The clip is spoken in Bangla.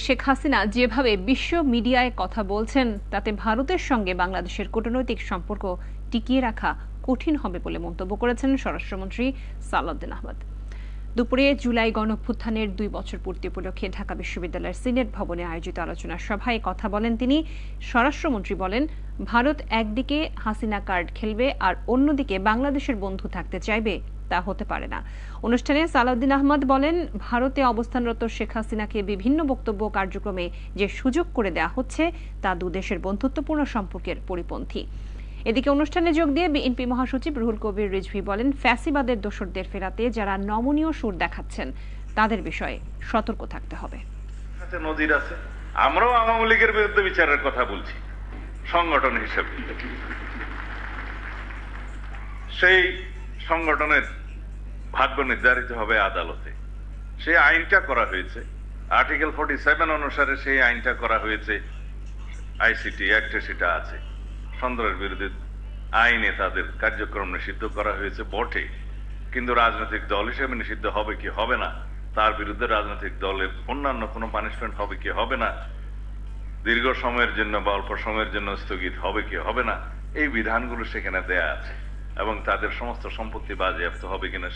শেখ হাসিনা যেভাবে বিশ্ব মিডিয়ায় কথা বলছেন তাতে ভারতের সঙ্গে বাংলাদেশের কূটনৈতিক সম্পর্ক টিকিয়ে রাখা কঠিন হবে বলে মন্তব্য করেছেন স্বরাষ্ট্রমন্ত্রী সালাউদ্দিন আহমেদ। দুপুরে জুলাই গণঅভ্যুত্থানের ২ বছর পূর্তি উপলক্ষে ঢাকা বিশ্ববিদ্যালয়ের সিনেট ভবনে আয়োজিত আলোচনা সভায় কথা বলেন তিনি। স্বরাষ্ট্রমন্ত্রী বলেন, ভারত একদিকে হাসিনা কার্ড খেলবে আর অন্যদিকে বাংলাদেশের বন্ধু থাকতে চাইবে, তা হতে পারে না। অনুষ্ঠানে সালাউদ্দিন আহমদ বলেন, ভারতে অবস্থানরত শেখ হাসিনাকে বিভিন্ন বক্তব্য কার্যক্রমে যে সুযোগ করে দেওয়া হচ্ছে তা দুদেশের বন্ধুত্বপূর্ণ সম্পর্কের পরিপন্থী। এদিকে অনুষ্ঠানে যোগ দিয়ে বিএনপি মহাসচিব রুহুল কবির রিজভী বলেন, ফ্যাসিবাদের দোসরদের ফেরাতে যারা নমনীয় সুর দেখাচ্ছেন তাদের বিষয়ে সতর্ক থাকতে হবে। নজির আছে, আমরাও আওয়ামী লীগের বিরুদ্ধে বিচারের কথা বলছি সংগঠন হিসেবে। সেই সংগঠনের ভাগ্য নির্ধারিত হবে আদালতে। সেই আইনটা করা হয়েছে আর্টিকেল 47 অনুসারে, সেই আইনটা করা হয়েছে আইসিটি অ্যাক্টে, সেটা আছে। সন্ত্রাসের বিরুদ্ধে আইনে তাদের কার্যক্রম নিষিদ্ধ করা হয়েছে বটে, কিন্তু রাজনৈতিক দল হিসেবে নিষিদ্ধ হবে কি হবে না, তার বিরুদ্ধে রাজনৈতিক দলের অন্যান্য কোনো পানিশমেন্ট হবে কি হবে না, দীর্ঘ সময়ের জন্য বা অল্প সময়ের জন্য স্থগিত হবে কি হবে না, এই বিধানগুলো সেখানে দেয়া আছে এবং তাদের সমস্ত সম্পত্তি বাজেয়াপ্ত হবে কিনা